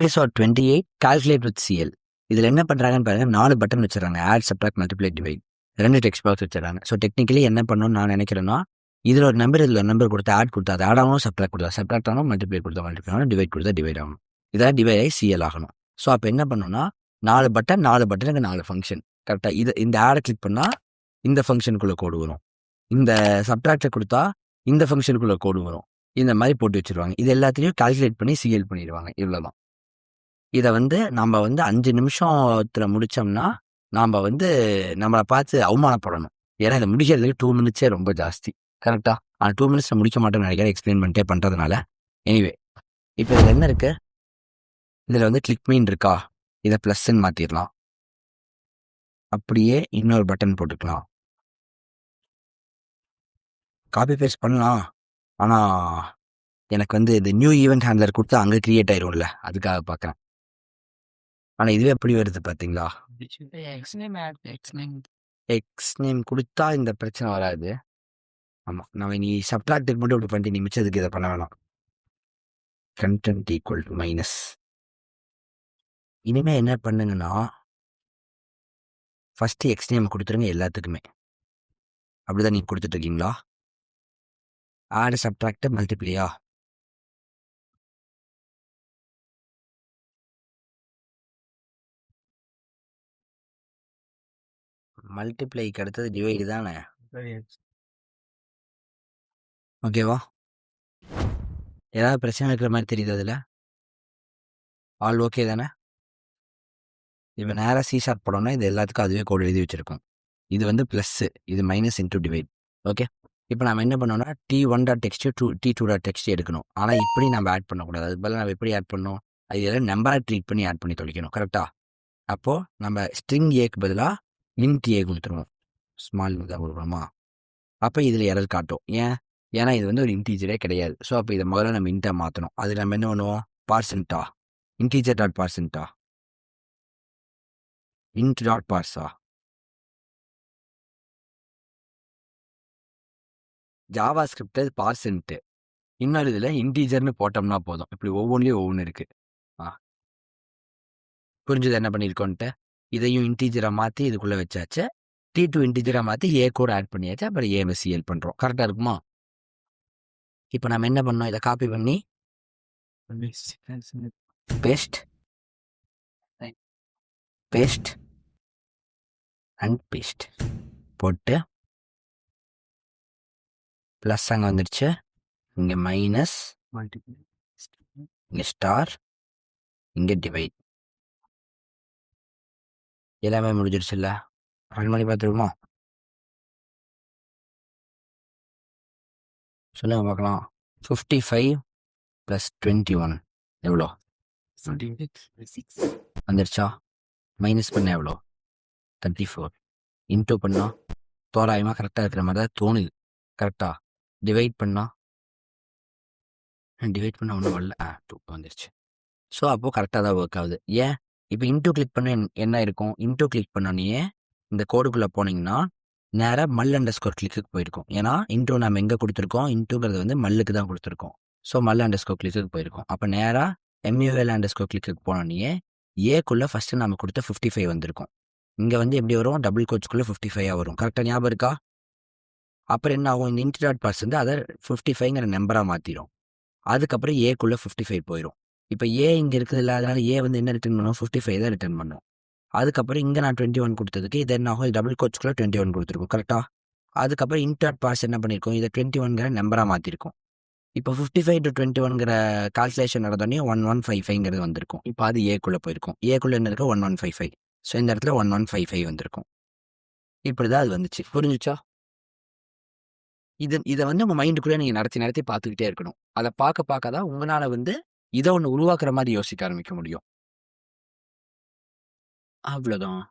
Episode 28 calculate with CL. இதில் என்ன பண்ணுறாங்கன்னு பாருங்க, 4 பட்டன் வச்சுறாங்க. Add, subtract, multiply, divide. 2 text box வச்சுறாங்க. ஸோ டெக்னிக்கலி என்ன பண்ணணும்னு நான் நினைக்கிறேன்னா, இதில் ஒரு நம்பர் இதில் ஒரு நம்பர் கொடுத்தா ஆட் கொடுத்தா அது ஆட் ஆகணும், சப்ட்ராக்ட் கொடுத்தா சப்ட்ராக்ட் ஆகணும், மல்டிப்ளை கொடுத்தா மல்டிப்ளை ஆகணும், டிவைட் கொடுத்தா டிவைட் ஆகணும். இதெல்லாம் டிவைட் ஆகி சிஎல் ஆகணும். ஸோ அப்போ என்ன பண்ணணும்னா 4 பட்டனுக்கு 4 ஃபங்க்ஷன் கரெக்டாக. இந்த ஆடை கிளிக் பண்ணால் இந்த ஃபங்க்ஷனுக்குள்ளே கோடு வரும். இந்த சப்ட்ராக்டை கொடுத்தா இந்த ஃபங்க்ஷனுக்குள்ளே கோடு வரும். இந்த மாதிரி போட்டு வச்சுருவாங்க. இது எல்லாத்தையும் கால்குலேட் பண்ணி சிஎல் பண்ணிடுவாங்க. இவ்வளோதான். இதை நம்ம 5 நிமிஷத்தில் முடித்தோம்னா நாம் நம்மளை பார்த்து அவமானப்படணும். ஏன்னா இதை முடிக்கிறதுக்கு 2 மினிட்ஸே ரொம்ப ஜாஸ்தி கரெக்டாக. ஆனால் 2 மினிட்ஸில் முடிக்க மாட்டேன்னு நினைக்கிறேன், எக்ஸ்பிளைன் பண்ணிட்டே பண்ணுறதுனால. எனிவே இப்போ இதில் என்ன இருக்குது, இதில் கிளிக் மீன் இருக்கா, இதை ப்ளஸ்ன்னு மாற்றிடலாம். அப்படியே இன்னொரு பட்டன் போட்டுக்கலாம். காப்பி பேஸ்ட் பண்ணலாம். ஆனால் எனக்கு இது நியூ ஈவெண்ட் ஹேண்ட்லர் கொடுத்து அங்கே க்ரியேட் ஆயிரும்ல, அதுக்காக பார்க்குறேன். ஆனால் இதுவே எப்படி வருது பார்த்தீங்களா? எக்ஸ் நேம் கொடுத்தா இந்த பிரச்சனை வராது. ஆமாம், நம்ம நீ சப்ட்ராக்டுக்கு மட்டும் இப்படி பண்ணிட்டு நீ மிச்சதுக்கு இதை பண்ண வேணாம். Content equal to minus. இனிமேல் என்ன பண்ணுங்கன்னா, ஃபஸ்ட்டு எக்ஸ் நேம் கொடுத்துருங்க எல்லாத்துக்குமே. அப்படிதான் நீங்கள் கொடுத்துட்ருக்கீங்களா? ஆடு, சப்ட்ராக்ட், மல்டிப்ளையா? மல்டிப்ளைக்கு அடுத்தது டிவைடு தானே, ஓகேவா? ஏதாவது பிரச்சனை இருக்கிற மாதிரி தெரியுது அதில்? ஆல் ஓகே தானே? இப்போ நேராக சிஷார்ப் போடணும்னா இது எல்லாத்துக்கும் அதுவே கோடு எழுதி வச்சுருக்கோம். இது ப்ளஸ்ஸு, இது மைனஸ் இன்டூ டிவைட். ஓகே, இப்போ நம்ம என்ன பண்ணோம்னா T1.text T2.text எடுக்கணும். ஆனால் இப்படி நம்ம ஆட் பண்ணக்கூடாது. அது பதில் நம்ம எப்படி ஆட் பண்ணணும், அது எல்லாம் நம்பராக ட்ரீட் பண்ணி ஆட் பண்ணி தொலைக்கணும் கரெக்டாக. அப்போது நம்ம ஸ்ட்ரிங் ஏக்கு பதிலாக இன்ட் ஏ கொடுத்துருவோம். ஸ்மால் தான் கொடுக்கணுமா? அப்போ இதில் எரர் காட்டும். ஏன்னா இது ஒரு இன்டீஜரே கிடையாது. ஸோ அப்போ இதை முதல்ல நம்ம இன்ட்டாக மாற்றணும். அது நம்ம என்ன பண்ணுவோம், பார்சன்ட்டா, இன்டீஜர் டாட் பார்சன்ட்டா, இன்ட் டாட் பார்ஸா, ஜாவா ஸ்கிரிப்ட் பார்சன்ட்டு, இன்னொரு இதில் இன்டீஜர்னு போட்டோம்னா போதும். இப்படி ஒவ்வொன்றிலையும் ஒவ்வொன்று இருக்குது. புரிஞ்சது என்ன பண்ணியிருக்கோன்ட்டு? இதையும் இன்டீஜராக மாற்றி இதுக்குள்ளே வச்சாச்சு. T2 இன்டீஜராக மாற்றி ஏ கூட ஆட் பண்ணியாச்சு. அப்புறம் ஏஎம்எஸ்சிஎல் பண்ணுறோம். கரெக்டாக இருக்குமா? இப்போ நம்ம என்ன பண்ணோம், இதை காப்பி பண்ணி பேஸ்ட் அண்ட் பேஸ்ட் போட்டு ப்ளஸ் அங்கே வந்துடுச்சு, இங்கே மைனஸ், இங்கே ஸ்டார், இங்கே டிவைட். எல்லாமே முடிஞ்சிடுச்சு இல்லை? ரன் பண்ணி பார்த்துருவோமா? சொல்லுங்க பார்க்கலாம். 55 + 21 எவ்வளோ வந்துடுச்சா? மைனஸ் பண்ண எவ்வளோ? 34. இன்டூ பண்ணால் தோராயமாக கரெக்டாக இருக்கிற மாதிரி தான் தோணுது கரெக்டாக. டிவைட் பண்ணால் ஒன்றும் வரல. 2 வந்துடுச்சு. ஸோ அப்போது கரெக்டாக தான் ஒர்க் ஆகுது. ஏன் இப்போ இன்டூ கிளிக் பண்ண என்ன இருக்கும், இன்டூ கிளிக் பண்ணோன்னே இந்த கோடுக்குள்ளே போனீங்கன்னா நேராக மல் _ கிளிக்கு போயிருக்கும். ஏன்னா இன்டூ நம்ம எங்கே கொடுத்துருக்கோம், இன்டூங்கிறது மல்லுக்கு தான் கொடுத்துருக்கோம். ஸோ மல் _ கிளிக்கு போயிருக்கும். அப்போ நேராக MUL _ கிளிக்கு போனோன்னே ஏக்குள்ளே ஃபஸ்ட்டு நம்ம கொடுத்த 55 வந்திருக்கும். இங்கே எப்படி வரும், டபுள் கோட்ஸ்குள்ளே 55 வரும். கரெக்டாக ஞாபகம் இருக்கா? அப்புறம் என்ன ஆகும், இந்த இன்ட் டாட் பார்ஸ் அதை 55ங்கிற நம்பராக மாற்றிடும். அதுக்கப்புறம் ஏக்குள்ளே 55 போயிடும். இப்போ ஏ இங்கே இருக்குது இல்லை, அதனால் ஏ என்ன ரிட்டர்ன் பண்ணும், 55 தான் ரிட்டர்ன் பண்ணும். அதுக்கப்புறம் இங்கே நான் 21 கொடுத்ததுக்கு இது என்ன ஆகும், டபுள் கோட்ஸ்குள்ளே 21 கொடுத்துருக்கோம் கரெக்டாக. அதுக்கப்புறம் இன்ட் டாட் பார்ஸ் என்ன பண்ணியிருக்கோம், இதை 21ங்கிற நம்பராக மாற்றிருக்கோம். இப்போ 55 to 21ங்கிற கால்குலேஷன் நடந்தோடனே 1155ங்கிறது வந்திருக்கும். இப்போ அது ஏக்குள்ளே போயிருக்கும். ஏக்குள்ளே என்ன இருக்கும், 1155. ஸோ இந்த இடத்துல 1155 வந்திருக்கும். இப்படி தான் அது வந்துச்சு. புரிஞ்சிச்சா? இதை உங்கள் மைண்டுக்குள்ளே நீங்கள் நடத்தி பார்த்துக்கிட்டே இருக்கணும். அதை பார்க்க தான் உங்களால் இதை ஒன்று உருவாக்குற மாதிரி யோசிக்க ஆரம்பிக்க முடியும். அவ்வளோதான்.